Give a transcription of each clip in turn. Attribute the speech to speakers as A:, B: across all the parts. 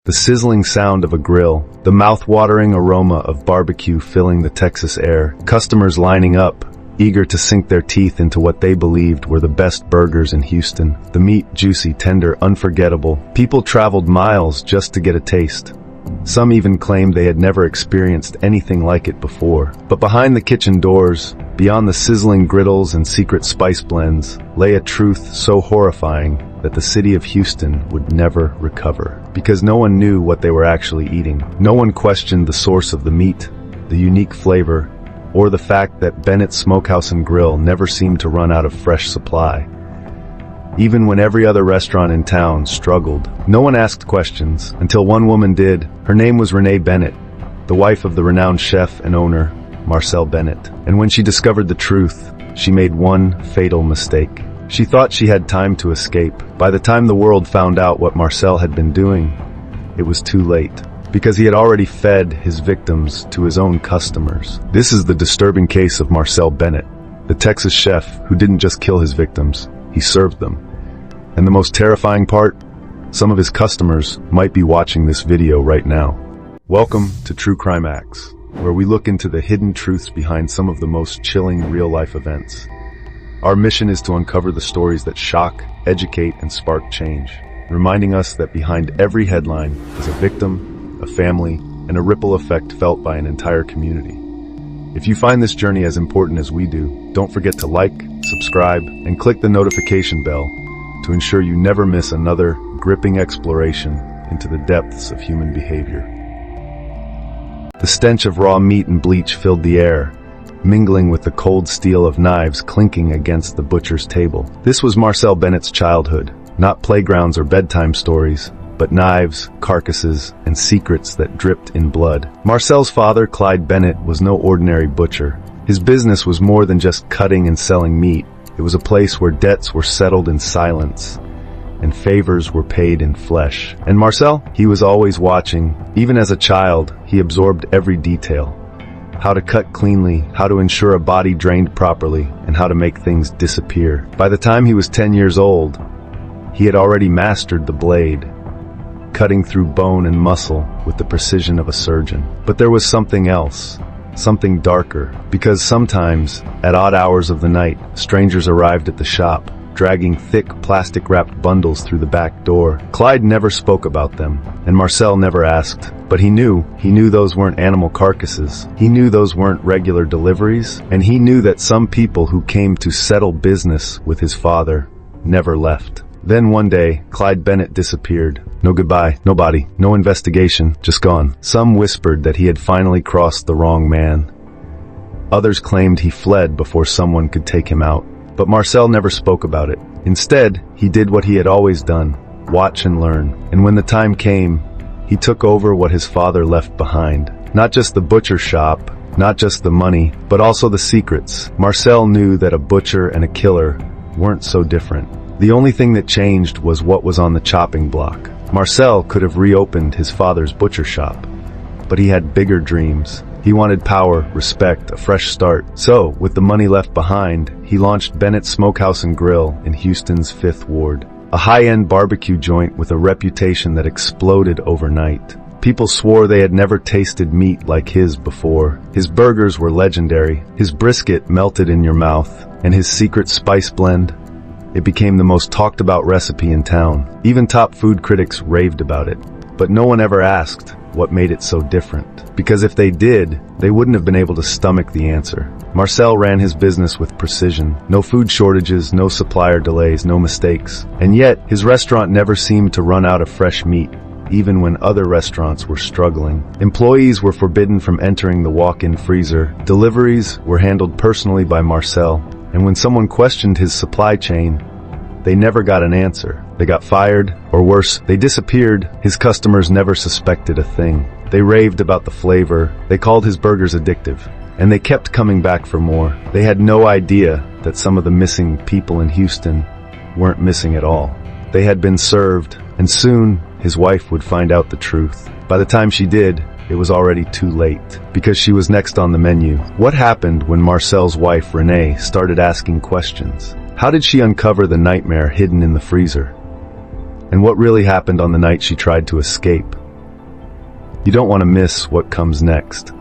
A: The sizzling sound of a grill, the mouth-watering aroma of barbecue filling the Texas air, customers lining up, eager to sink their teeth into what they believed were the best burgers in Houston. The meat, juicy, tender, unforgettable. People traveled miles just to get a taste. Some even claimed they had never experienced anything like it before. But behind the kitchen doors, beyond the sizzling griddles and secret spice blends, lay a truth so horrifying that the city of Houston would never recover. Because no one knew what they were actually eating. No one questioned the source of the meat, the unique flavor, or the fact that Bennett's Smokehouse and Grill never seemed to run out of fresh supply. Even when every other restaurant in town struggled, no one asked questions, until one woman did. Her name was Renee Bennett, the wife of the renowned chef and owner, Marcel Bennett. And when she discovered the truth, she made one fatal mistake. She thought she had time to escape. By the time the world found out what Marcel had been doing, it was too late. Because he had already fed his victims to his own customers. This is the disturbing case of Marcel Bennett, the Texas chef who didn't just kill his victims, he served them. And the most terrifying part? Some of his customers might be watching this video right now. Welcome to True Crime Acts, where we look into the hidden truths behind some of the most chilling real-life events. Our mission is to uncover the stories that shock, educate, and spark change, reminding us that behind every headline is a victim, a family, and a ripple effect felt by an entire community. If you find this journey as important as we do, don't forget to like, subscribe, and click the notification bell to ensure you never miss another gripping exploration into the depths of human behavior. The stench of raw meat and bleach filled the air, mingling with the cold steel of knives clinking against the butcher's table. This was Marcel Bennett's childhood, not playgrounds or bedtime stories, but knives, carcasses, and secrets that dripped in blood. Marcel's father, Clyde Bennett, was no ordinary butcher. His business was more than just cutting and selling meat. It was a place where debts were settled in silence and favors were paid in flesh. And Marcel, he was always watching. Even as a child, he absorbed every detail. How to cut cleanly, how to ensure a body drained properly, and how to make things disappear. By the time he was 10 years old, he had already mastered the blade, cutting through bone and muscle with the precision of a surgeon. But there was something else, something darker, because sometimes, at odd hours of the night, strangers arrived at the shop, dragging thick plastic-wrapped bundles through the back door. Clyde never spoke about them, and Marcel never asked, but he knew those weren't animal carcasses. He knew those weren't regular deliveries, and he knew that some people who came to settle business with his father never left. Then one day, Clyde Bennett disappeared. No goodbye, no body, no investigation, just gone. Some whispered that he had finally crossed the wrong man. Others claimed he fled before someone could take him out. But Marcel never spoke about it. Instead, he did what he had always done, watch and learn. And when the time came, he took over what his father left behind. Not just the butcher shop, not just the money, but also the secrets. Marcel knew that a butcher and a killer weren't so different. The only thing that changed was what was on the chopping block. Marcel could have reopened his father's butcher shop, but he had bigger dreams. He wanted power, respect, a fresh start. So, with the money left behind, he launched Bennett's Smokehouse and Grill in Houston's 5th Ward. A high-end barbecue joint with a reputation that exploded overnight. People swore they had never tasted meat like his before. His burgers were legendary. His brisket melted in your mouth, and his secret spice blend, it became the most talked about recipe in town. Even top food critics raved about it. But no one ever asked what made it so different. Because if they did, they wouldn't have been able to stomach the answer. Marcel ran his business with precision. No food shortages, no supplier delays, no mistakes. And yet, his restaurant never seemed to run out of fresh meat, even when other restaurants were struggling. Employees were forbidden from entering the walk-in freezer. Deliveries were handled personally by Marcel. And when someone questioned his supply chain, they never got an answer. They got fired, or worse, they disappeared. His customers never suspected a thing. They raved about the flavor, they called his burgers addictive, and they kept coming back for more. They had no idea that some of the missing people in Houston weren't missing at all. They had been served, and soon his wife would find out the truth. By the time she did, it was already too late, because she was next on the menu. What happened when Marcel's wife, Renee, started asking questions? How did she uncover the nightmare hidden in the freezer? And what really happened on the night she tried to escape? You don't want to miss what comes next,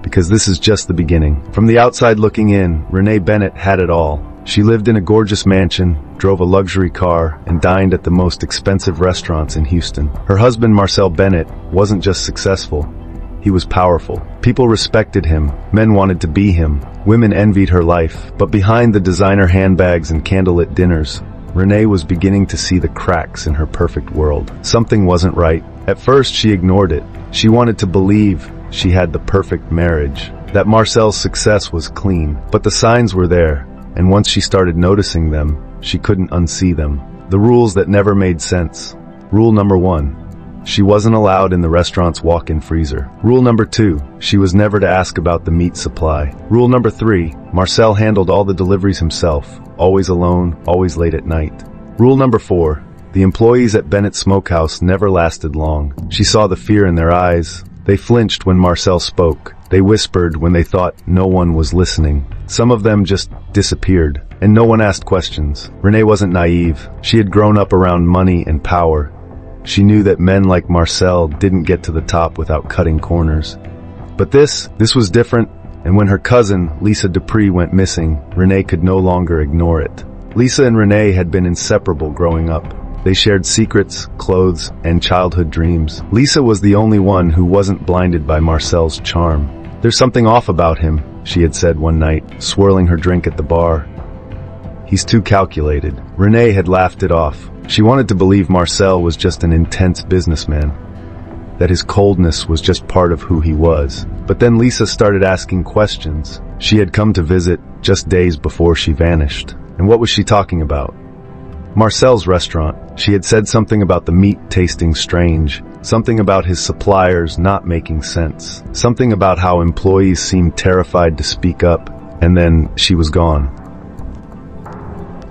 A: because this is just the beginning. From the outside looking in, Renee Bennett had it all. She lived in a gorgeous mansion, drove a luxury car, and dined at the most expensive restaurants in Houston. Her husband, Marcel Bennett, wasn't just successful. He was powerful. People respected him. Men wanted to be him. Women envied her life. But behind the designer handbags and candlelit dinners, Renee was beginning to see the cracks in her perfect world. Something wasn't right. At first, she ignored it. She wanted to believe she had the perfect marriage, that Marcel's success was clean. But the signs were there, and once she started noticing them, she couldn't unsee them. The rules that never made sense. Rule number 1. She wasn't allowed in the restaurant's walk-in freezer. Rule number 2. She was never to ask about the meat supply. Rule number 3. Marcel handled all the deliveries himself, always alone, always late at night. Rule number 4. The employees at Bennett's Smokehouse never lasted long. She saw the fear in their eyes. They flinched when Marcel spoke. They whispered when they thought no one was listening. Some of them just disappeared, and no one asked questions. Renee wasn't naive. She had grown up around money and power. She knew that men like Marcel didn't get to the top without cutting corners. But this was different, and when her cousin, Lisa Dupree, went missing, Renee could no longer ignore it. Lisa and Renee had been inseparable growing up. They shared secrets, clothes, and childhood dreams. Lisa was the only one who wasn't blinded by Marcel's charm. "There's something off about him," she had said one night, swirling her drink at the bar. "He's too calculated." Renee had laughed it off. She wanted to believe Marcel was just an intense businessman, that his coldness was just part of who he was. But then Lisa started asking questions. She had come to visit just days before she vanished. And what was she talking about? Marcel's restaurant. She had said something about the meat tasting strange, something about his suppliers not making sense, something about how employees seemed terrified to speak up, and then she was gone.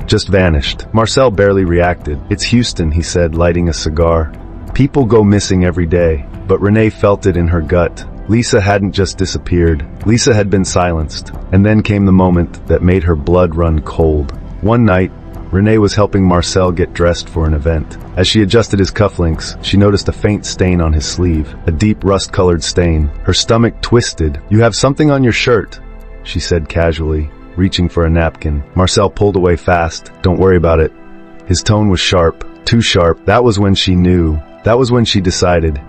A: Just vanished. Marcel barely reacted. "It's Houston," he said, lighting a cigar. "People go missing every day." But Renee felt it in her gut. Lisa hadn't just disappeared. Lisa had been silenced. And then came the moment that made her blood run cold. One night, Renee was helping Marcel get dressed for an event. As she adjusted his cufflinks, she noticed a faint stain on his sleeve, a deep rust-colored stain. Her stomach twisted. "You have something on your shirt," she said casually, reaching for a napkin. Marcel pulled away fast. "Don't worry about it." His tone was sharp, too sharp. That was when she knew. That was when she decided.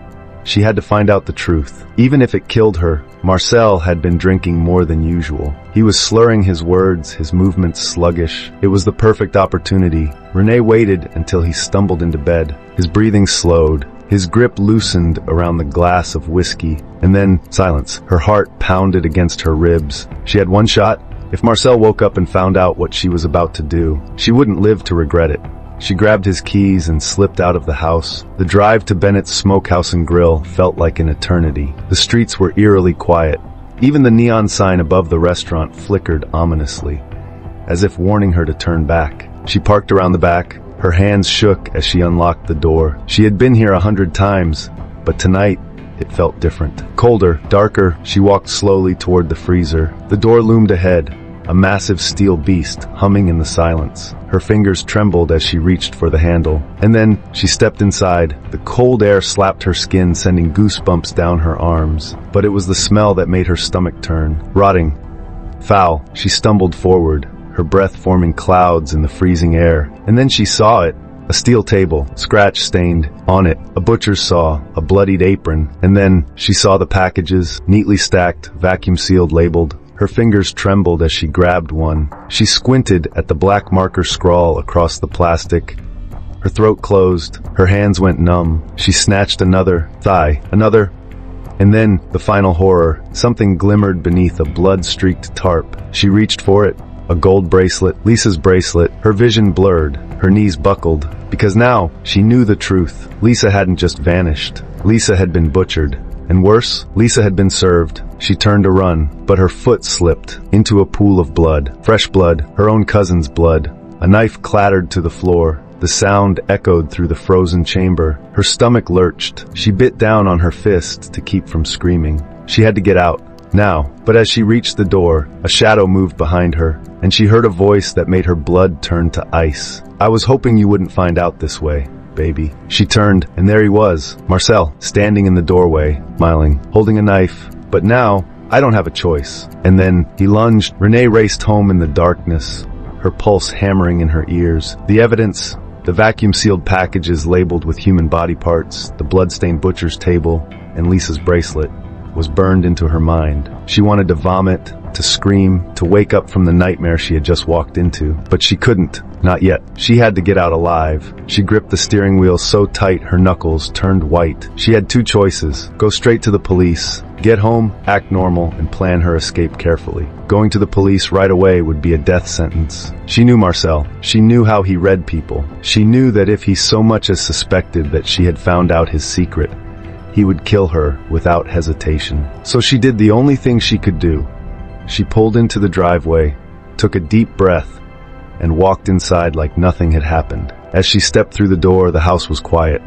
A: She had to find out the truth. Even if it killed her, Marcel had been drinking more than usual. He was slurring his words, his movements sluggish. It was the perfect opportunity. Renee waited until he stumbled into bed. His breathing slowed. His grip loosened around the glass of whiskey. And then, silence. Her heart pounded against her ribs. She had one shot. If Marcel woke up and found out what she was about to do, she wouldn't live to regret it. She grabbed his keys and slipped out of the house. The drive to Bennett's Smokehouse and Grill felt like an eternity. The streets were eerily quiet. Even the neon sign above the restaurant flickered ominously, as if warning her to turn back. She parked around the back. Her hands shook as she unlocked the door. She had been here 100 times, but tonight, it felt different. Colder, darker, she walked slowly toward the freezer. The door loomed ahead, a massive steel beast humming in the silence. Her fingers trembled as she reached for the handle. And then, she stepped inside. The cold air slapped her skin, sending goosebumps down her arms. But it was the smell that made her stomach turn. Rotting. Foul. She stumbled forward, her breath forming clouds in the freezing air. And then she saw it. A steel table, scratch-stained. On it, a butcher's saw, a bloodied apron. And then, she saw the packages, neatly stacked, vacuum-sealed, labeled. Her fingers trembled as she grabbed one. She squinted at the black marker scrawl across the plastic. Her throat closed. Her hands went numb. She snatched another thigh, another. And then, the final horror. Something glimmered beneath a blood-streaked tarp. She reached for it. A gold bracelet, Lisa's bracelet. Her vision blurred. Her knees buckled. Because now, she knew the truth. Lisa hadn't just vanished. Lisa had been butchered. And worse, Lisa had been served. She turned to run, but her foot slipped into a pool of blood. Fresh blood, her own cousin's blood. A knife clattered to the floor. The sound echoed through the frozen chamber. Her stomach lurched. She bit down on her fist to keep from screaming. She had to get out, now. But as she reached the door, a shadow moved behind her, and she heard a voice that made her blood turn to ice. "I was hoping you wouldn't find out this way." baby." She turned, and there he was, Marcel, standing in the doorway, smiling, holding a knife. "But now, I don't have a choice." And then he lunged. Renee raced home in the darkness, her pulse hammering in her ears. The evidence, the vacuum-sealed packages labeled with human body parts, the blood-stained butcher's table, and Lisa's bracelet, was burned into her mind. She wanted to vomit, to scream, to wake up from the nightmare she had just walked into. But she couldn't. Not yet. She had to get out alive. She gripped the steering wheel so tight her knuckles turned white. She had two choices: go straight to the police, get home, act normal, and plan her escape carefully. Going to the police right away would be a death sentence. She knew Marcel. She knew how he read people. She knew that if he so much as suspected that she had found out his secret, he would kill her without hesitation. So she did the only thing she could do. She pulled into the driveway, took a deep breath, and walked inside like nothing had happened. As she stepped through the door, the house was quiet.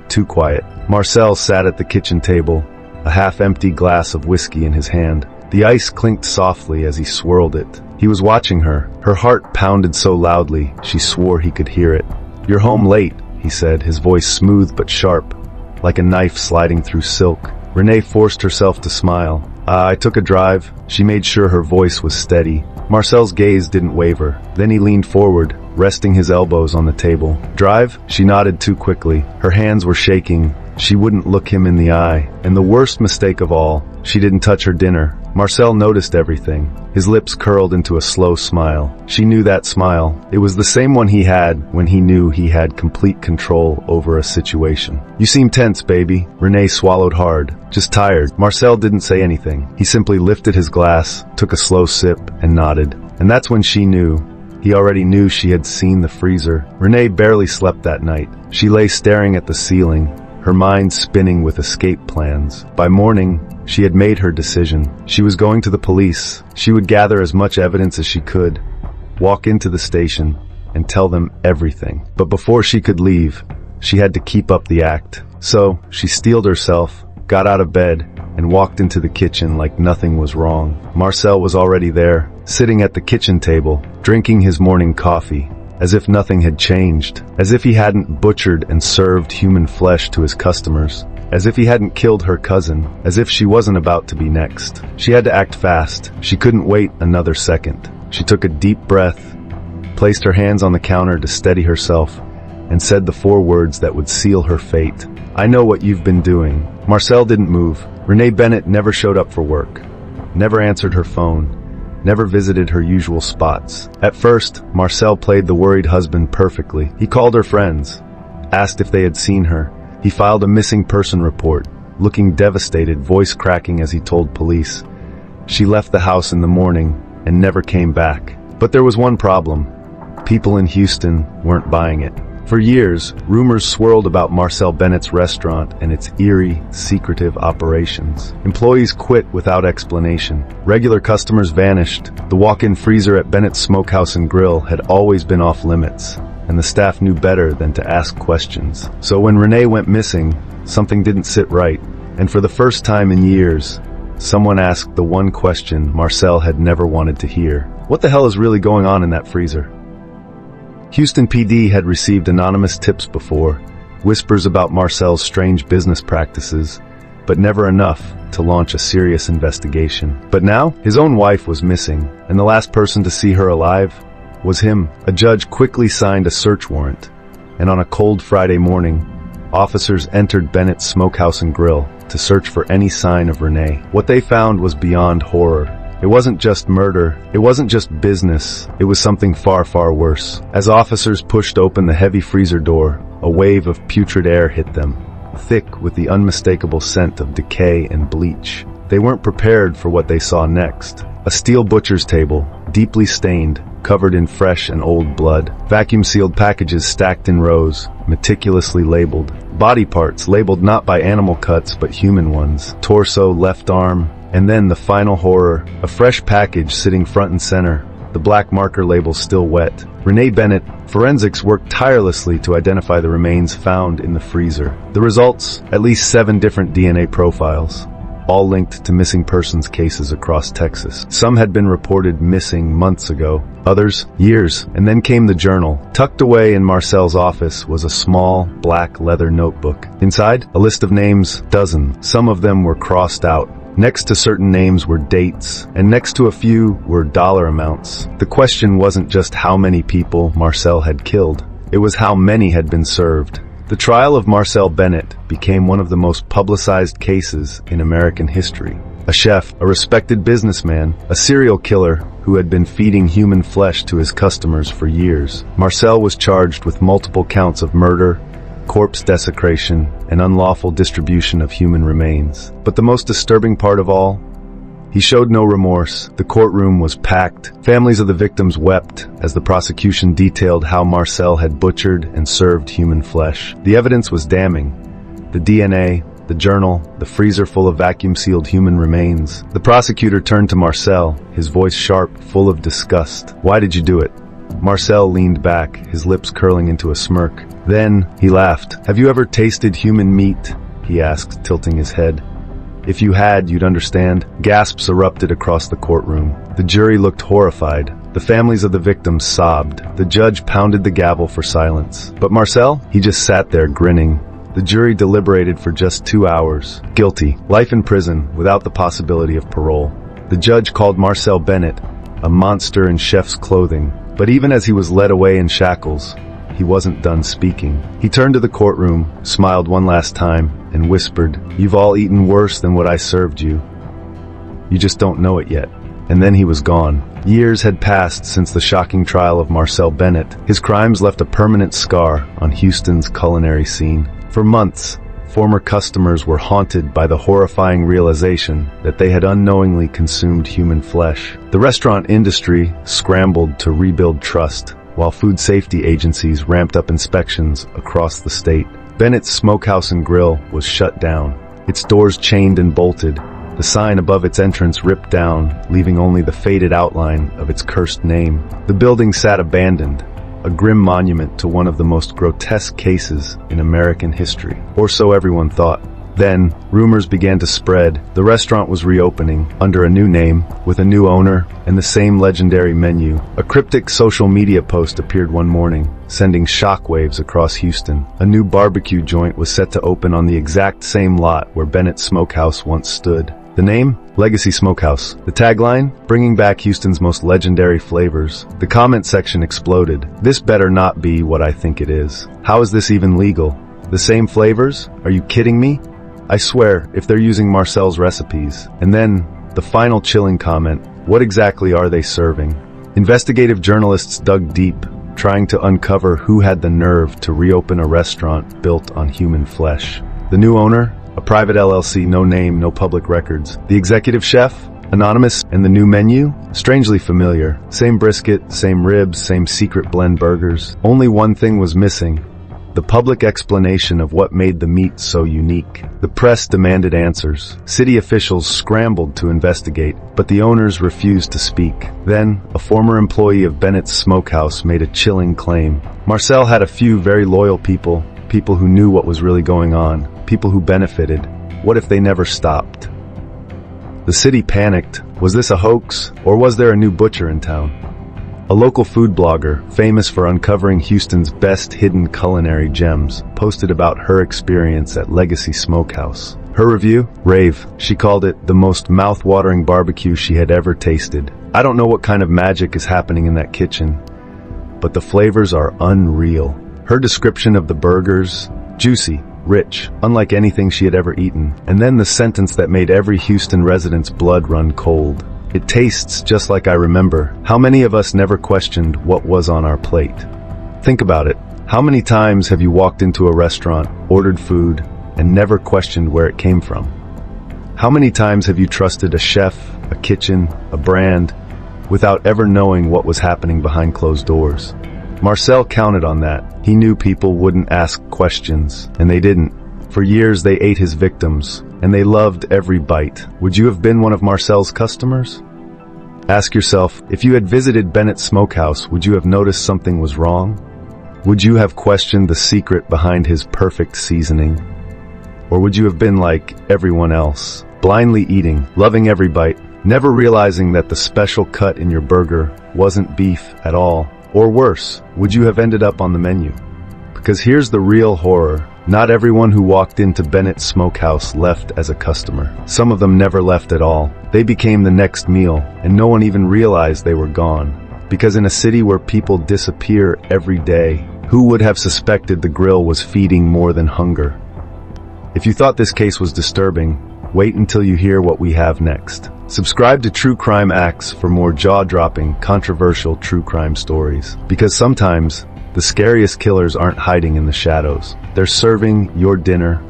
A: Too quiet. Marcel sat at the kitchen table, a half-empty glass of whiskey in his hand. The ice clinked softly as he swirled it. He was watching her. Her heart pounded so loudly, she swore he could hear it. "You're home late," he said, his voice smooth but sharp, like a knife sliding through silk. Renee forced herself to smile. "I took a drive." She made sure her voice was steady. Marcel's gaze didn't waver. Then he leaned forward, resting his elbows on the table. "Drive?" She nodded too quickly. Her hands were shaking. She wouldn't look him in the eye. And the worst mistake of all, she didn't touch her dinner. Marcel noticed everything. His lips curled into a slow smile. She knew that smile. It was the same one he had when he knew he had complete control over a situation. "You seem tense, baby." Renee swallowed hard. "Just tired." Marcel didn't say anything. He simply lifted his glass, took a slow sip, and nodded. And that's when she knew. He already knew she had seen the freezer. Renee barely slept that night. She lay staring at the ceiling, her mind spinning with escape plans. By morning, she had made her decision. She was going to the police. She would gather as much evidence as she could, walk into the station, and tell them everything. But before she could leave, she had to keep up the act. So, she steeled herself, got out of bed, and walked into the kitchen like nothing was wrong. Marcel was already there, sitting at the kitchen table, drinking his morning coffee, as if nothing had changed, as if he hadn't butchered and served human flesh to his customers, as if he hadn't killed her cousin, as if she wasn't about to be next. She had to act fast. She couldn't wait another second. She took a deep breath, placed her hands on the counter to steady herself, and said the 4 words that would seal her fate. "I know what you've been doing." Marcel didn't move. Renee Bennett never showed up for work, never answered her phone, never visited her usual spots. At first, Marcel played the worried husband perfectly. He called her friends, asked if they had seen her. He filed a missing person report, looking devastated, voice cracking as he told police. She left the house in the morning and never came back. But there was one problem. People in Houston weren't buying it. For years, rumors swirled about Marcel Bennett's restaurant and its eerie, secretive operations. Employees quit without explanation. Regular customers vanished. The walk-in freezer at Bennett's Smokehouse and Grill had always been off limits, and the staff knew better than to ask questions. So when Renee went missing, something didn't sit right. And for the first time in years, someone asked the one question Marcel had never wanted to hear. What the hell is really going on in that freezer? Houston PD had received anonymous tips before, whispers about Marcel's strange business practices, but never enough to launch a serious investigation. But now, his own wife was missing, and the last person to see her alive was him. A judge quickly signed a search warrant, and on a cold Friday morning, officers entered Bennett's Smokehouse and Grill to search for any sign of Renee. What they found was beyond horror. It wasn't just murder, it wasn't just business, it was something far, far worse. As officers pushed open the heavy freezer door, a wave of putrid air hit them, thick with the unmistakable scent of decay and bleach. They weren't prepared for what they saw next. A steel butcher's table, deeply stained, covered in fresh and old blood. Vacuum-sealed packages stacked in rows, meticulously labeled. Body parts labeled not by animal cuts but human ones. Torso, left arm, and then the final horror, a fresh package sitting front and center, the black marker label still wet. Renee Bennett, forensics worked tirelessly to identify the remains found in the freezer. The results, at least 7 different DNA profiles. all linked to missing persons cases across Texas. Some had been reported missing months ago, others years, and then came the journal. Tucked away in Marcel's office was a small, black leather notebook. Inside, a list of names, dozen. Some of them were crossed out. Next to certain names were dates, and next to a few were dollar amounts. The question wasn't just how many people Marcel had killed, it was how many had been served. The trial of Marcel Bennett became one of the most publicized cases in American history. A chef, a respected businessman, a serial killer who had been feeding human flesh to his customers for years. Marcel was charged with multiple counts of murder, corpse desecration, and unlawful distribution of human remains. But the most disturbing part of all, he showed no remorse. The courtroom was packed. Families of the victims wept as the prosecution detailed how Marcel had butchered and served human flesh. The evidence was damning. The DNA, the journal, the freezer full of vacuum-sealed human remains. The prosecutor turned to Marcel, his voice sharp, full of disgust. "Why did you do it?" Marcel leaned back, his lips curling into a smirk. Then he laughed. "Have you ever tasted human meat?" he asked, tilting his head. "If you had, you'd understand." Gasps erupted across the courtroom. The jury looked horrified. The families of the victims sobbed. The judge pounded the gavel for silence. But Marcel? He just sat there grinning. The jury deliberated for just 2 hours. Guilty. Life in prison, without the possibility of parole. The judge called Marcel Bennett a monster in chef's clothing. But even as he was led away in shackles, he wasn't done speaking. He turned to the courtroom, smiled one last time, and whispered, "You've all eaten worse than what I served you. You just don't know it yet." And then he was gone. Years had passed since the shocking trial of Marcel Bennett. His crimes left a permanent scar on Houston's culinary scene. For months, former customers were haunted by the horrifying realization that they had unknowingly consumed human flesh. The restaurant industry scrambled to rebuild trust, while food safety agencies ramped up inspections across the state. Bennett's Smokehouse and Grill was shut down, its doors chained and bolted, the sign above its entrance ripped down, leaving only the faded outline of its cursed name. The building sat abandoned, a grim monument to one of the most grotesque cases in American history. Or so everyone thought. Then, rumors began to spread. The restaurant was reopening, under a new name, with a new owner, and the same legendary menu. A cryptic social media post appeared one morning, sending shockwaves across Houston. A new barbecue joint was set to open on the exact same lot where Bennett's Smokehouse once stood. The name? Legacy Smokehouse. The tagline? Bringing back Houston's most legendary flavors. The comment section exploded. "This better not be what I think it is. How is this even legal? The same flavors? Are you kidding me? I swear, if they're using Marcel's recipes." And then, the final chilling comment, "What exactly are they serving?" Investigative journalists dug deep, trying to uncover who had the nerve to reopen a restaurant built on human flesh. The new owner? A private LLC, no name, no public records. The executive chef? Anonymous. And the new menu? Strangely familiar. Same brisket, same ribs, same secret blend burgers. Only one thing was missing. The public explanation of what made the meat so unique. The press demanded answers. City officials scrambled to investigate, but the owners refused to speak. Then, a former employee of Bennett's Smokehouse made a chilling claim. Marcel had a few very loyal people who knew what was really going on, people who benefited. What if they never stopped? The city panicked. Was this a hoax, or was there a new butcher in town? A local food blogger, famous for uncovering Houston's best hidden culinary gems, posted about her experience at Legacy Smokehouse. Her review? Rave. She called it the most mouth-watering barbecue she had ever tasted. I don't know what kind of magic is happening in that kitchen, but the flavors are unreal. Her description of the burgers? Juicy, rich, unlike anything she had ever eaten. And then the sentence that made every Houston resident's blood run cold. "It tastes just like I remember." How many of us never questioned what was on our plate? Think about it. How many times have you walked into a restaurant, ordered food, and never questioned where it came from? How many times have you trusted a chef, a kitchen, a brand, without ever knowing what was happening behind closed doors? Marcel counted on that. He knew people wouldn't ask questions, and they didn't. For years they ate his victims, and they loved every bite. Would you have been one of Marcel's customers? Ask yourself, if you had visited Bennett's Smokehouse, would you have noticed something was wrong? Would you have questioned the secret behind his perfect seasoning? Or would you have been like everyone else, blindly eating, loving every bite, never realizing that the special cut in your burger wasn't beef at all. Or worse, would you have ended up on the menu? Because here's the real horror. Not everyone who walked into Bennett's Smokehouse left as a customer. Some of them never left at all. They became the next meal, and no one even realized they were gone. Because in a city where people disappear every day, who would have suspected the grill was feeding more than hunger? If you thought this case was disturbing, wait until you hear what we have next. Subscribe to True Crime Acts for more jaw-dropping, controversial true crime stories. Because sometimes, the scariest killers aren't hiding in the shadows. They're serving your dinner